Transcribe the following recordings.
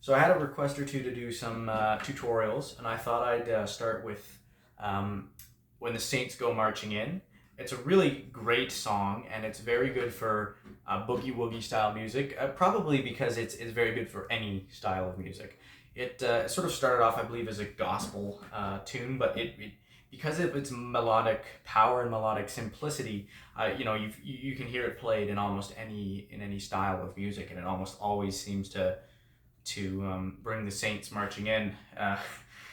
So I had a request or two to do some tutorials, and I thought I'd start with When the Saints Go Marching In. It's a really great song, and it's very good for boogie woogie style music, probably because it's very good for any style of music. It sort of started off, I believe, as a gospel tune, but because of its melodic power and melodic simplicity, you can hear it played in almost any style of music, and it almost always seems to bring the Saints marching in.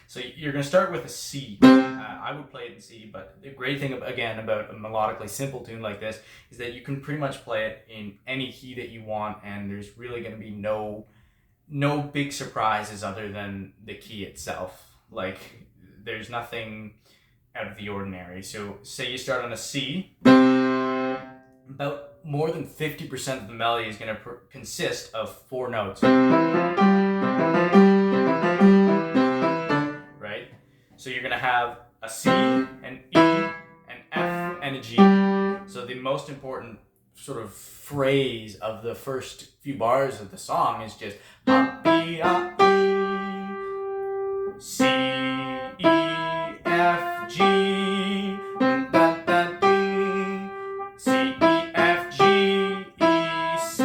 So you're going to start with a C. I would play it in C, but the great thing, again, about a melodically simple tune like this is that you can pretty much play it in any key that you want, and there's really going to be no big surprises other than the key itself. Like, there's nothing out of the ordinary. So say you start on a C, about more than 50% of the melody is going to consist of 4 notes. Right? So you're going to have a C, an E, an F, and a G. So the most important sort of phrase of the first few bars of the song is just B, A, E, C, E, F, G, da, da, D, C, E, F, G, E, C,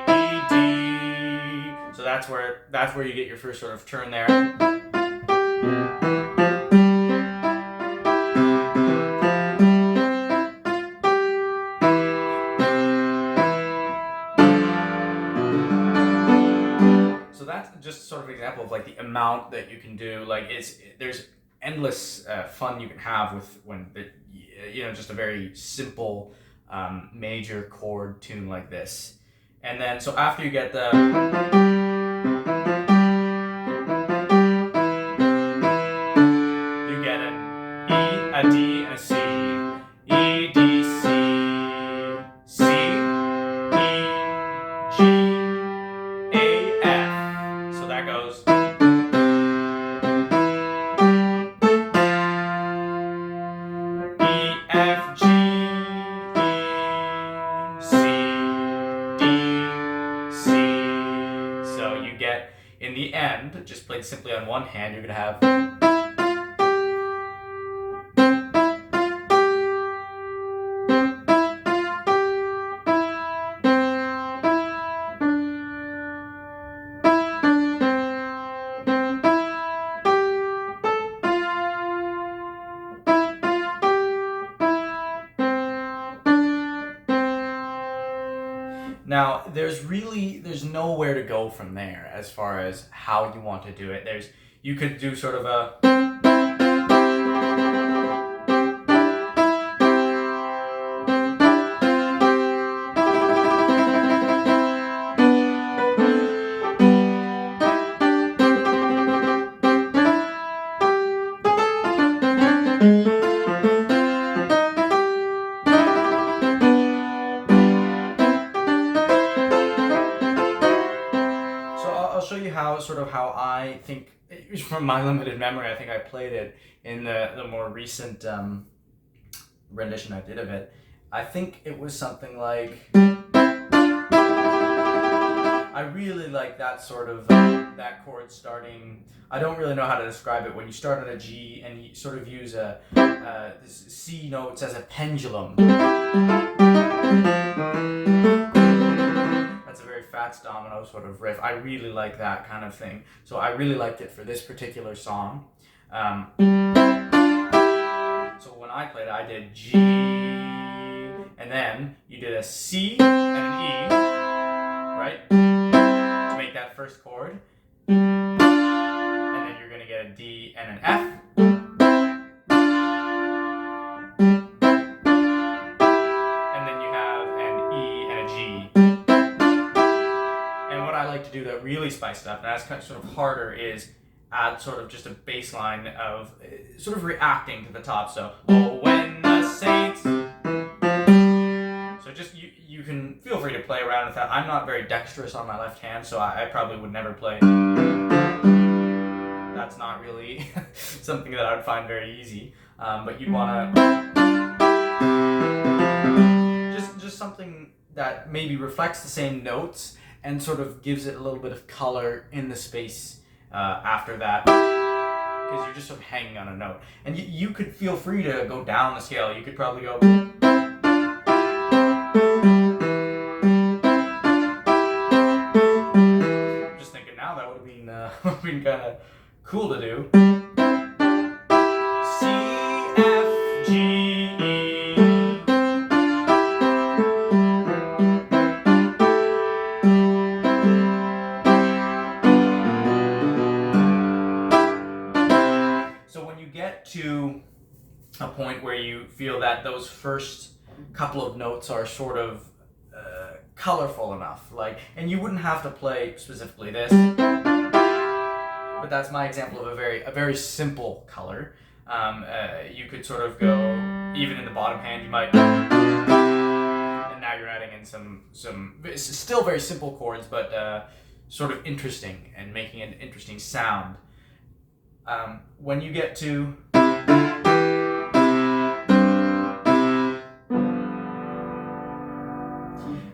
E, D. So that's where you get your first sort of turn there. So that's just sort of an example of like the amount that you can do. Like there's endless fun you can have with just a very simple major chord tune like this. And then so after you get the an E, a D, and a C. E, D, C, C, E, G, A, F. So that goes. E, F, G, E, C, D, C. So you get, in the end, just played simply on one hand, you're going to have. Now, there's nowhere to go from there as far as how you want to do it. You could do sort of a. I'll show you how I think, from my limited memory, I think I played it in the more recent rendition I did of it. I think it was something like, I really like that sort of, that chord starting, I don't really know how to describe it, when you start on a G and you sort of use C notes as a pendulum. That's a very Fats Domino sort of riff. I really like that kind of thing. So I really liked it for this particular song. So when I played it, I did G, and then you did a C and an E, right? To make that first chord. And then you're going to get a D and an F. To do that really spice it up, and that's kind of sort of harder, is add sort of just a bass line of sort of reacting to the top. So, oh, when the Saints. So just you can feel free to play around with that. I'm not very dexterous on my left hand, so I probably would never play. That's not really something that I would find very easy. But you'd want to just something that maybe reflects the same notes and sort of gives it a little bit of color in the space after that, because you're just sort of hanging on a note. And you could feel free to go down the scale. You could probably go. Just thinking now, that would have been kind of cool to do. C, F, G, E. So when you get to a point where you feel that those first couple of notes are sort of colorful enough, and you wouldn't have to play specifically this, but that's my example of a very simple color. You could sort of go, even in the bottom hand, you might, and now you're adding in some still very simple chords, but sort of interesting and making an interesting sound. When you get to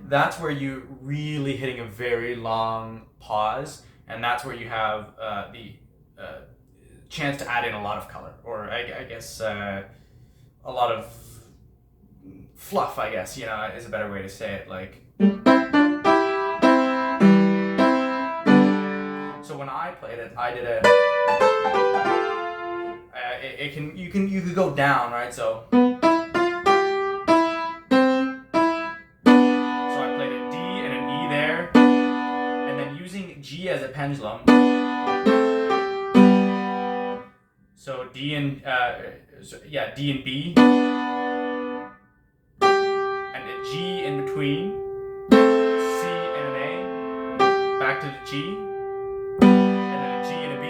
that's where you're really hitting a very long pause, and that's where you have the chance to add in a lot of color, or I guess a lot of fluff, I guess, is a better way to say it. So when I played it, I did you could go down, right? So G as a pendulum. So D and D and B, and a G in between, C and an A, back to the G, and then a G and a B,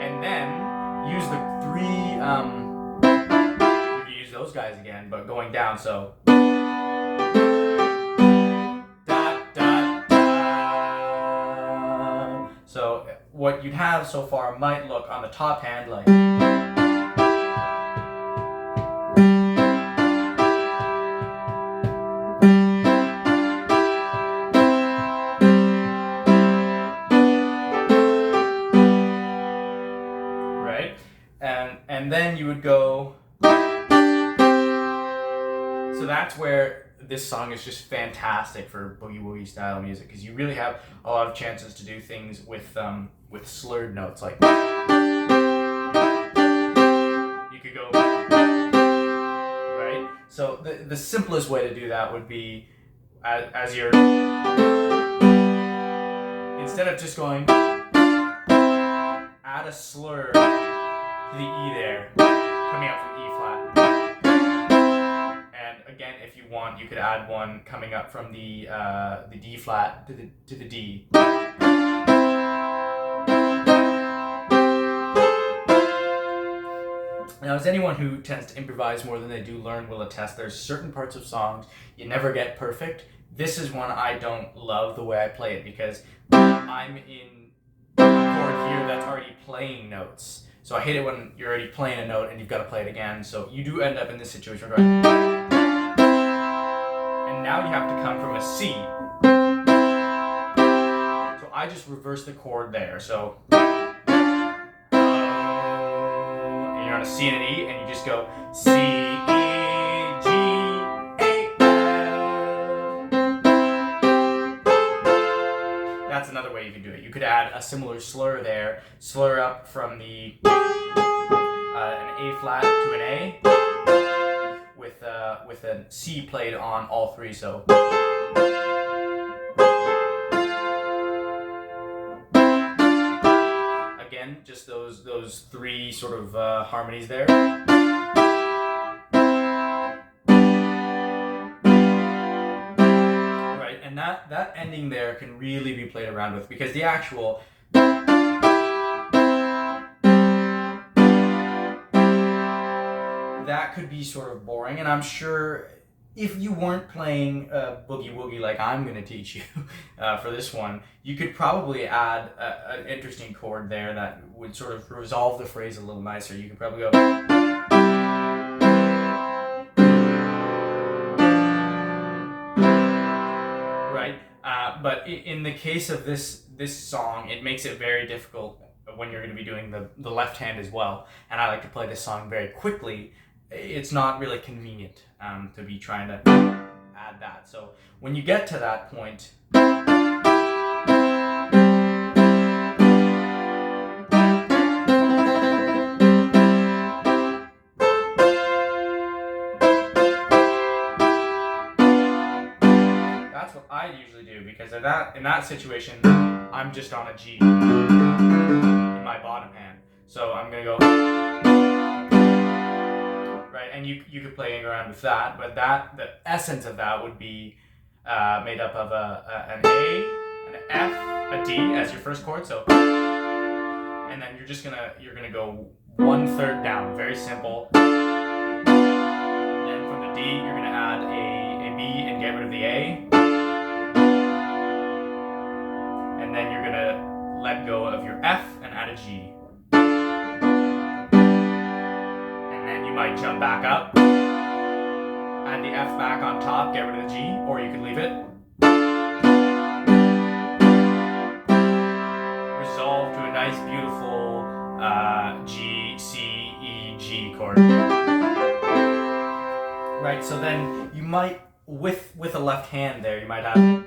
and then use the three. You can use those guys again, but going down. So. So what you'd have so far might look on the top hand like. Right? And then you would go. So that's where this song is just fantastic for boogie woogie style music, because you really have a lot of chances to do things with slurred notes, like you could go right. So the simplest way to do that would be as you're, instead of just going, add a slur to the E there, coming up from E flat. Again, if you want, you could add one coming up from the D flat to the D. Now, as anyone who tends to improvise more than they do learn will attest, there's certain parts of songs you never get perfect. This is one I don't love the way I play it, because I'm in a chord here that's already playing notes. So I hate it when you're already playing a note and you've got to play it again. So you do end up in this situation where you're going. Now you have to come from a C. So I just reverse the chord there. So and you're on a C and an E, and you just go C, E, G, A, L. That's another way you could do it. You could add a similar slur there, slur up from the an A flat to an A. With a C played on all three, so again, just those three sort of harmonies there. Right, and that ending there can really be played around with, because the actual that could be sort of boring, and I'm sure if you weren't playing boogie woogie like I'm going to teach you for this one, you could probably add an interesting chord there that would sort of resolve the phrase a little nicer. You could probably go. But in the case of this song, it makes it very difficult when you're going to be doing the left hand as well. And I like to play this song very quickly. It's not really convenient to be trying to add that. So when you get to that point, that's what I usually do, because in that situation, I'm just on a G in my bottom hand. So I'm gonna go right, and you could play around with that, but the essence of that would be made up of an A, an F, a D as your first chord. So, and then you're gonna go 1/3 down, very simple. And then from the D, you're gonna add a B and get rid of the A. And then you're gonna let go of your F and add a G. And then you might jump back up, add the F back on top, get rid of the G, or you could leave it. Resolve to a nice, beautiful G, C, E, G chord. Right, so then you might, with a left hand there, you might have.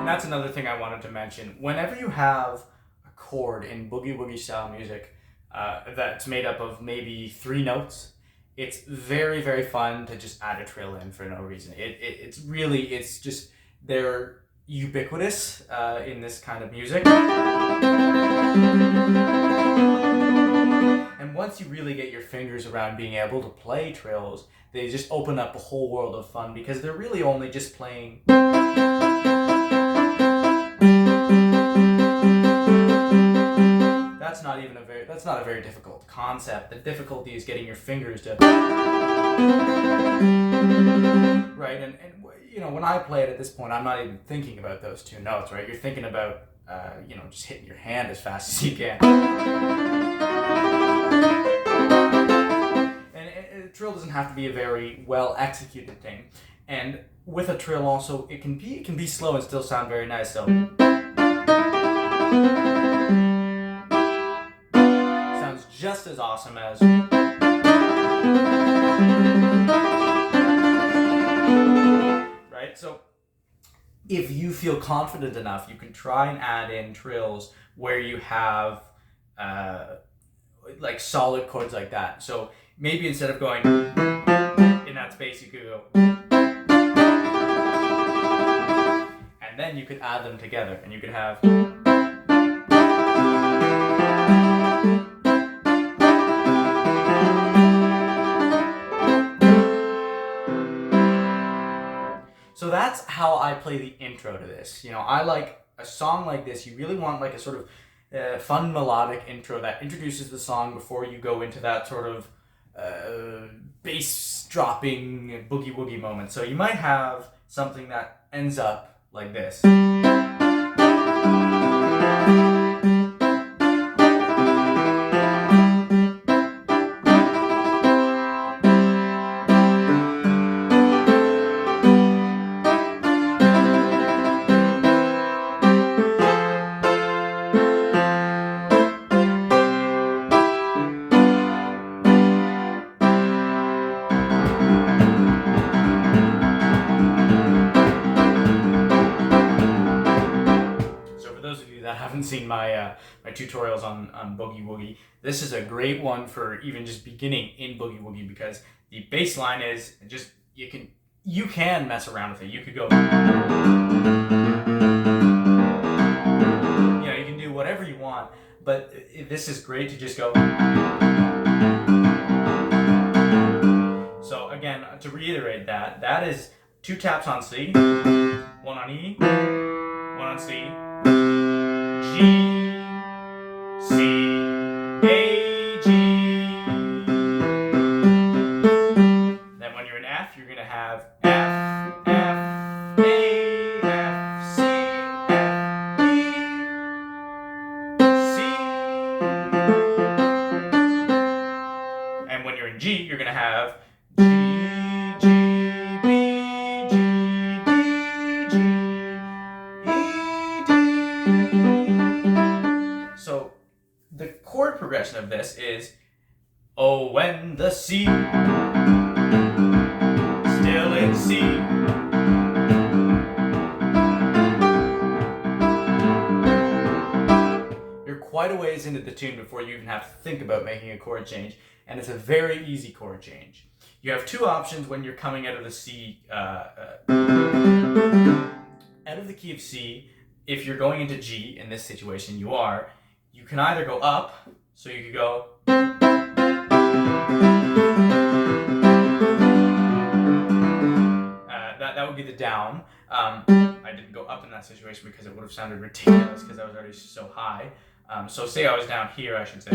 That's another thing I wanted to mention. Whenever you have a chord in boogie woogie style music that's made up of maybe 3 notes, it's very, very fun to just add a trill in for no reason. It's just, they're ubiquitous in this kind of music. And once you really get your fingers around being able to play trills, they just open up a whole world of fun, because they're really only just playing. That's not a very difficult concept. The difficulty is getting your fingers to right, and you know, when I play it at this point, I'm not even thinking about those 2 notes, right? You're thinking about you know, just hitting your hand as fast as you can. And a trill doesn't have to be a very well executed thing. And with a trill also, it can be slow and still sound very nice. So sounds just as awesome as. Right? So if you feel confident enough, you can try and add in trills where you have like solid chords like that. So maybe instead of going in that space, you could go, and then you could add them together, and you could have. So that's how I play the intro to this. You know, I like a song like this. You really want like a sort of fun melodic intro that introduces the song before you go into that sort of bass dropping boogie woogie moment. So you might have something that ends up like this. That haven't seen my my tutorials on Boogie Woogie, this is a great one for even just beginning in Boogie Woogie, because the bass line is just, you can mess around with it. You could go, you know, you can do whatever you want, but this is great to just go. So again, to reiterate, that is 2 taps on C, 1 on E, 1 on C, G, C, A, G, And when you're in G, you're going to have G, G, B, G, D, G, E, D. So the chord progression of this is, oh, when the C still in C. You're quite a ways into the tune before you even have to think about making a chord change, and it's a very easy chord change. You have two options when you're coming out of the C, out of the key of C. If you're going into G, in this situation you can either go up, so you could go that would be the down. I didn't go up in that situation because it would have sounded ridiculous because I was already so high. So say I was down here, I should say.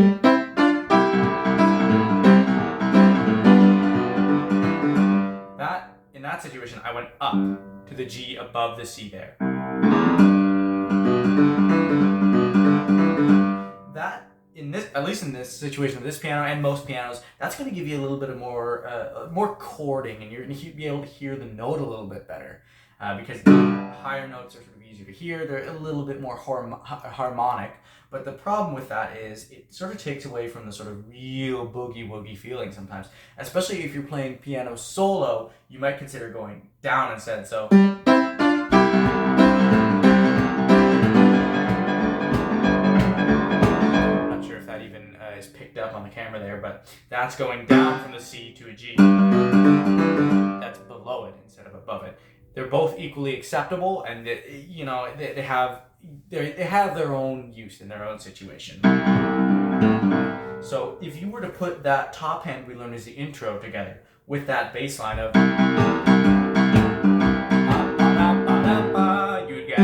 In that situation, I went up to the G above the C there. That, at least in this situation with this piano and most pianos, that's going to give you a little bit of more chording, and you're going to be able to hear the note a little bit better because the higher notes are sort of easier to hear. They're a little bit more harmonic, but the problem with that is it sort of takes away from the sort of real boogie woogie feeling sometimes, especially if you're playing piano solo. You might consider going down instead. So is picked up on the camera there, but that's going down from the C to a G. That's below it instead of above it. They're both equally acceptable, and they have their own use in their own situation. So if you were to put that top hand we learned as the intro together with that bass line of, you would get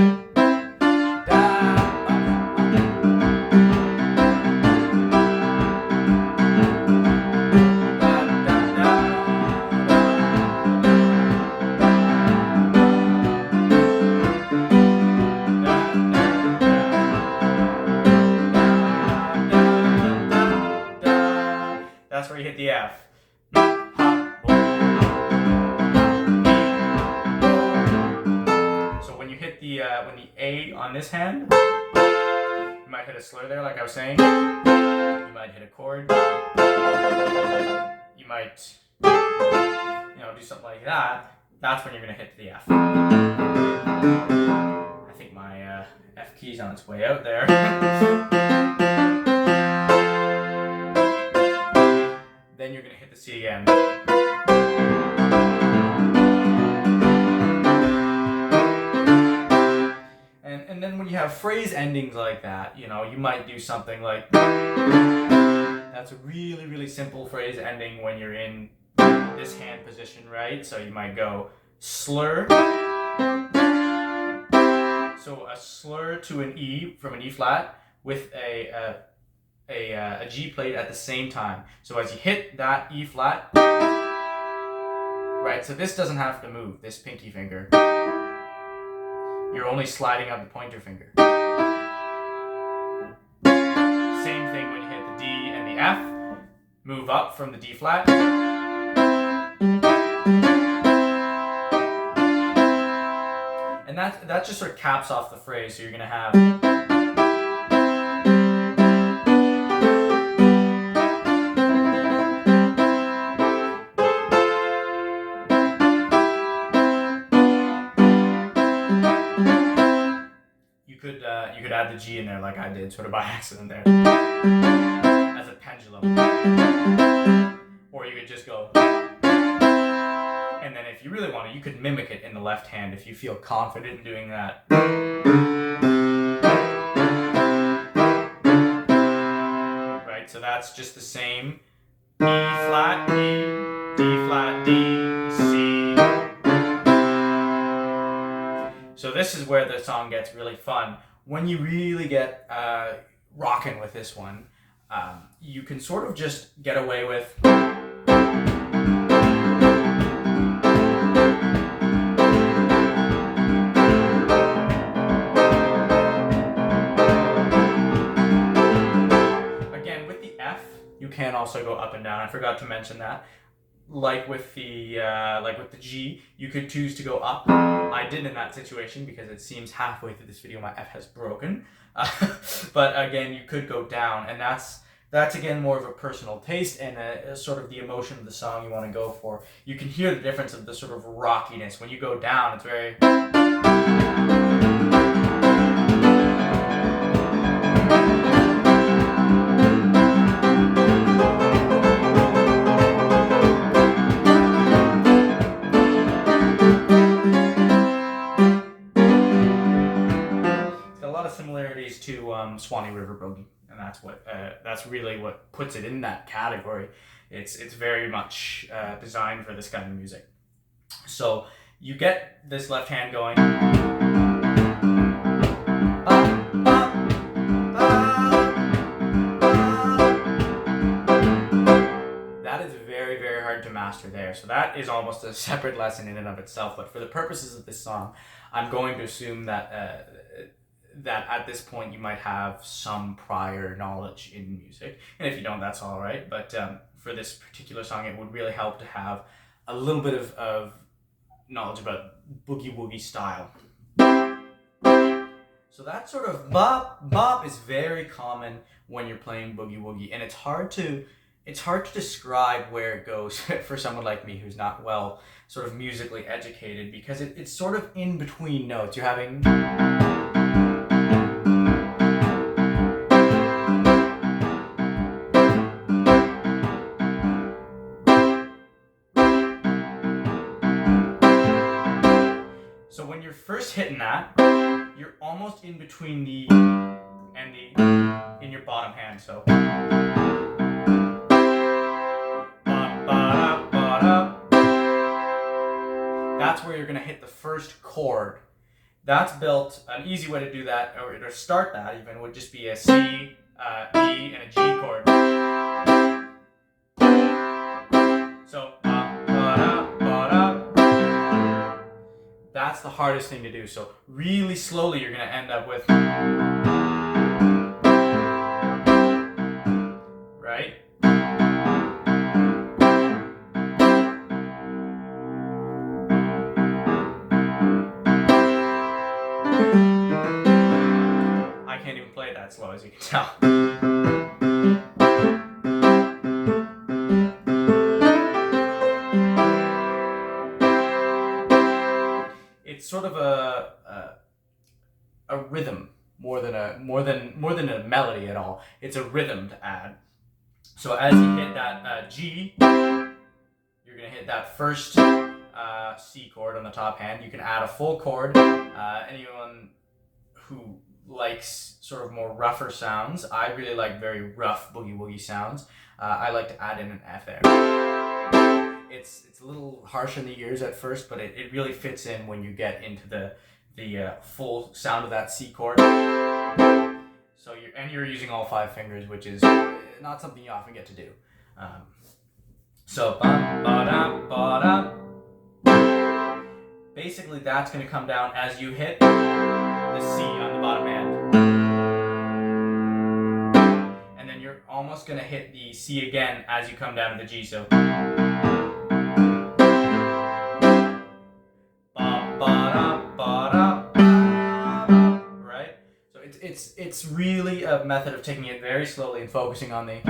that's where you hit the F. So when you hit the A on this hand, you might hit a slur there, like I was saying. You might hit a chord. You might, do something like that. That's when you're gonna hit the F. I think my F key's on its way out there. Then you're going to hit the C again. And then when you have phrase endings like that, you might do something like, that's a really, really simple phrase ending when you're in this hand position, right? So you might go slur. So a slur to an E from an E flat with a G played at the same time. So as you hit that E flat, right, so this doesn't have to move, this pinky finger. You're only sliding out the pointer finger. Same thing when you hit the D and the F, move up from the D flat. And that just sort of caps off the phrase, so you're going to have you could add the G in there like I did, sort of by accident there, as a pendulum. Or you could just go, and then if you really want to, you could mimic it in the left hand if you feel confident in doing that. Right, so that's just the same. E flat, E, D flat, D, C. So this is where the song gets really fun. When you really get rocking with this one, you can sort of just get away with again with the F. You can also go up and down. I forgot to mention that. Like with the G, you could choose to go up. I did in that situation because it seems halfway through this video my F has broken. But again, you could go down, and that's again more of a personal taste and a sort of the emotion of the song you want to go for. You can hear the difference of the sort of rockiness. When you go down, it's very... similarities to Swanee River Boogie, and that's really what puts it in that category. It's very much designed for this kind of music. So you get this left hand going. That is very, very hard to master there. So that is almost a separate lesson in and of itself. But for the purposes of this song, I'm going to assume that that at this point you might have some prior knowledge in music, and if you don't, that's all right. But for this particular song, it would really help to have a little bit of knowledge about boogie woogie style. So that sort of bop bop is very common when you're playing boogie woogie, and it's hard to describe where it goes for someone like me who's not well sort of musically educated, because it's sort of in between notes. You're having... So when you're first hitting that, you're almost in between the and the in your bottom hand. So that's where you're going to hit the first chord. That's built, an easy way to do that, or to start that even, would just be a C, E, and a G chord. So that's the hardest thing to do. So really slowly you're going to end up with... Right? I can't even play it that slow, as you can tell. It's sort of a rhythm more than a melody at all. It's a rhythm to add. So as you hit that G, you're gonna hit that first C chord on the top hand. You can add a full chord. Anyone who likes sort of more rougher sounds, I really like very rough boogie woogie sounds. I like to add in an F there. It's a little harsh in the ears at first, but it really fits in when you get into the full sound of that C chord. So you're using all 5 fingers, which is not something you often get to do. So basically that's going to come down as you hit the C on the bottom hand. And then you're almost going to hit the C again as you come down to the G. So right? So it's really a method of taking it very slowly and focusing on the...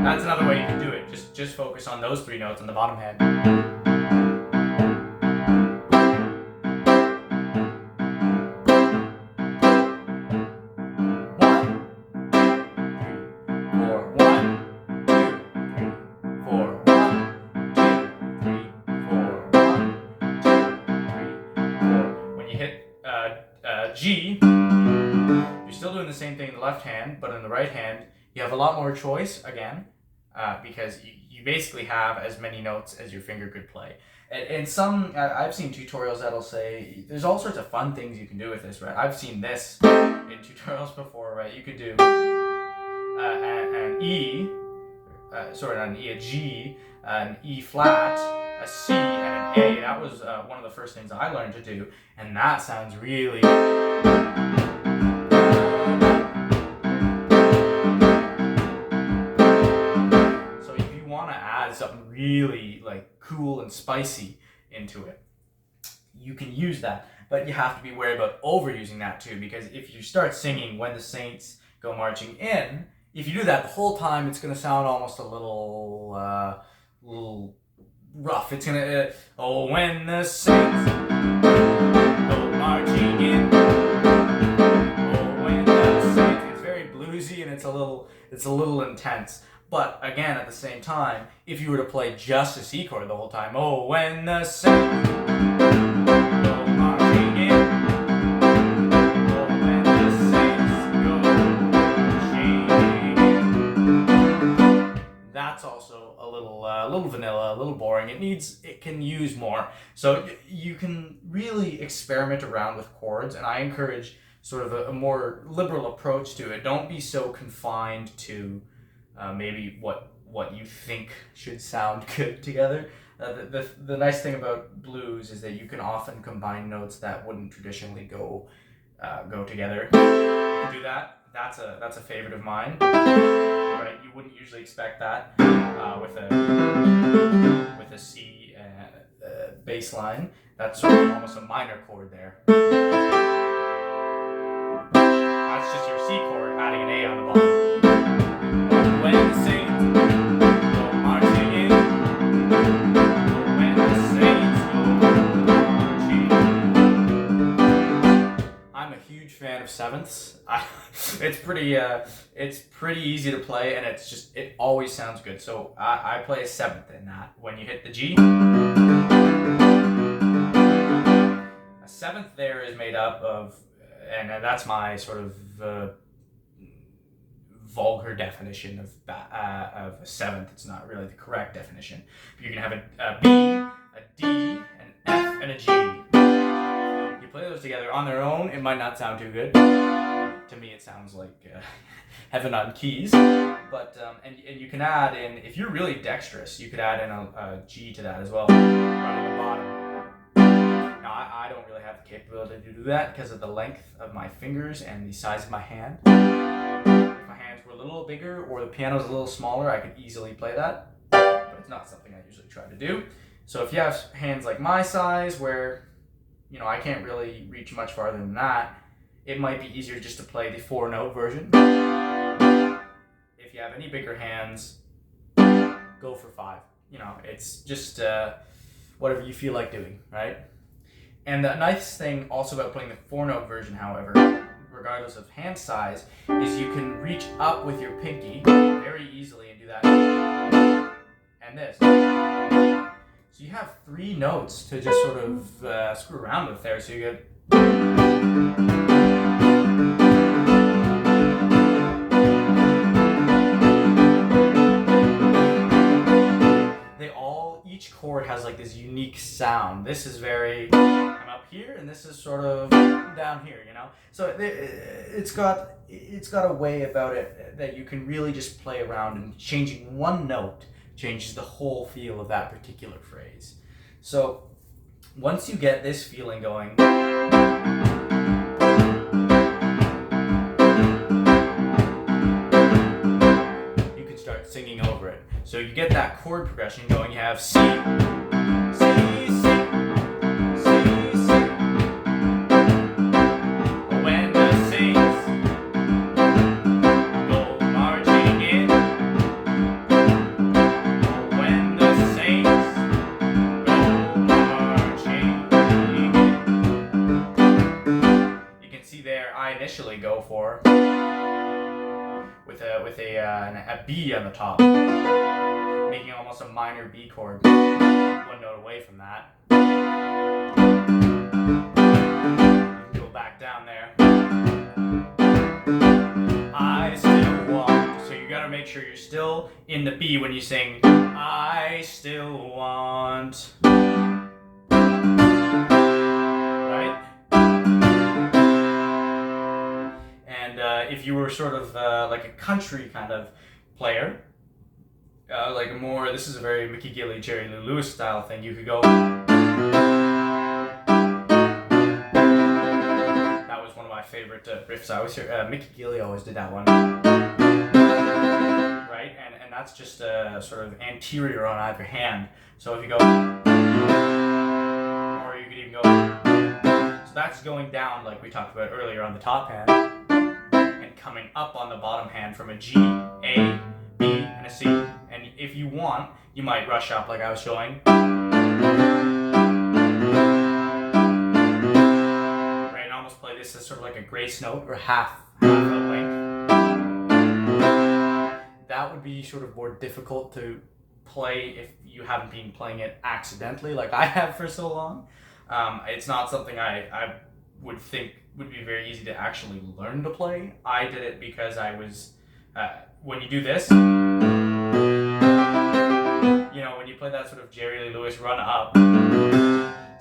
That's another way you can do it. Just focus on those 3 notes on the bottom hand. 1, 2, 3, 4. 1, 2, 3, 4. 1, 2, 3, 4. When you hit G, you're still doing the same thing in the left hand, but in the right hand, you have a lot more choice again, because you basically have as many notes as your finger could play. And some, I've seen tutorials that'll say, there's all sorts of fun things you can do with this, right? I've seen this in tutorials before, right? You could do an E, a G, an E flat, a C and an A. That was one of the first things I learned to do, and that sounds really. So if you want to add something really like cool and spicy into it, you can use that, but you have to be wary about overusing that too, because if you start singing When the Saints Go Marching In, if you do that the whole time, it's going to sound almost a little rough. It's going to, oh, when the saints go marching in, oh, when the saints, it's very bluesy and it's a little intense. But again, at the same time, if you were to play just a C chord the whole time, oh, when the saints go marching in, oh, when the saints go marching in, that's also a little vanilla, a little boring. It can use more. So you can really experiment around with chords, and I encourage sort of a more liberal approach to it. Don't be so confined to maybe what you think should sound good together. The nice thing about blues is that you can often combine notes that wouldn't traditionally go together. Do that. That's a favorite of mine. Right? You wouldn't usually expect that with a C bass line. That's sort of almost a minor chord there. That's just your C chord adding an A on the bottom. When the saints go marching in, when the saints go marching. I'm a huge fan of sevenths. It's pretty easy to play, and it always sounds good. So I play a seventh in that. When you hit the G, a seventh there is made up of, and that's my sort of vulgar definition of a seventh. It's not really the correct definition. You can have a B, a D, an F, and a G. You play those together on their own, it might not sound too good. To me, it sounds like heaven on keys. But and you can add in, if you're really dexterous, you could add in a G to that as well, right on the bottom. Now, I don't really have the capability to do that because of the length of my fingers and the size of my hand. If my hands were a little bigger or the piano's a little smaller, I could easily play that. But it's not something I usually try to do. So if you have hands like my size, where I can't really reach much farther than that, it might be easier just to play the 4-note version. If you have any bigger hands, go for 5. It's just whatever you feel like doing, right? And the nice thing also about playing the 4-note version, however, regardless of hand size, is you can reach up with your pinky very easily and do that. And this. So you have 3 notes to just sort of screw around with there. So you get. Each chord has like this unique sound. This is very, I'm up here, and this is sort of down here, So it's got a way about it that you can really just play around, and changing one note changes the whole feel of that particular phrase. So once you get this feeling going, you can start singing over it. So you get that chord progression going. You have C, C, C, C, C. When the saints go marching in, when the saints go marching in. You can see there, I initially go for with a B on the top, making almost a minor B chord, 1 note away from that. You can go back down there. I still want. So you gotta make sure you're still in the B when you sing, I still want. Right? And if you were sort of like a country kind of player, like more, this is a very Mickey Gilley, Jerry Lee Lewis style thing. You could go. That was one of my favorite riffs. I always hear Mickey Gilley always did that one. Right, and that's just a sort of anterior on either hand. So if you go, or you could even go. So that's going down like we talked about earlier on the top hand, and coming up on the bottom hand from a G, A, B, and a C. And if you want, you might rush up like I was showing. Right, and almost play this as sort of like a grace note or half a length. That would be sort of more difficult to play if you haven't been playing it accidentally like I have for so long. It's not something I would think would be very easy to actually learn to play. I did it because I was, when you do this, you know, when you play that sort of Jerry Lee Lewis run up,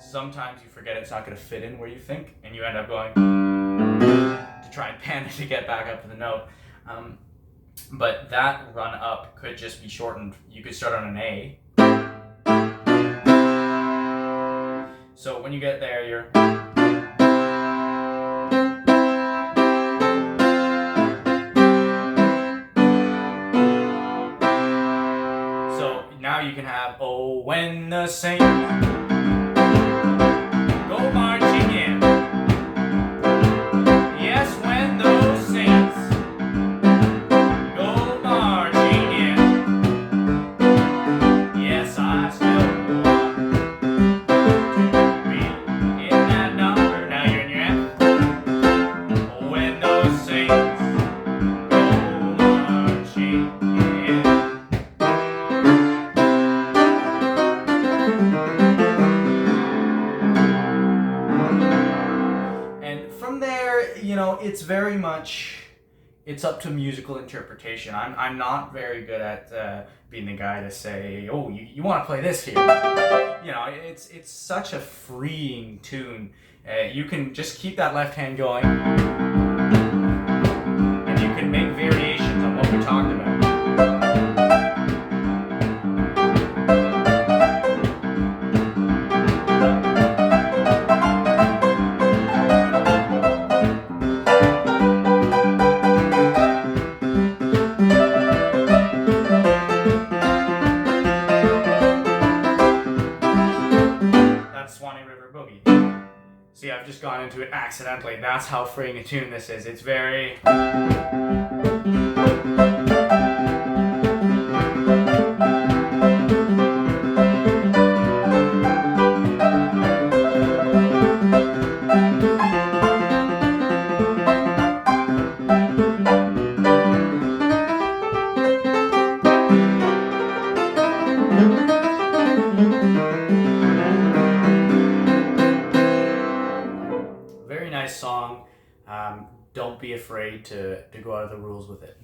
sometimes you forget it's not going to fit in where you think, and you end up going to try and pan it to get back up to the note. But that run up could just be shortened. You could start on an A. So when you get there, you're. So now you can have, oh, when the saints go marching in. Yes, when those saints it's very much, it's up to musical interpretation. I'm not very good at being the guy to say, oh, you want to play this here. You know, it's such a freeing tune. You can just keep that left hand going, and you can make variations on what we talked about. Boogie. See, I've just gone into it accidentally. That's how freeing a tune this is. It's very. Song. Don't be afraid to go out of the rules with it.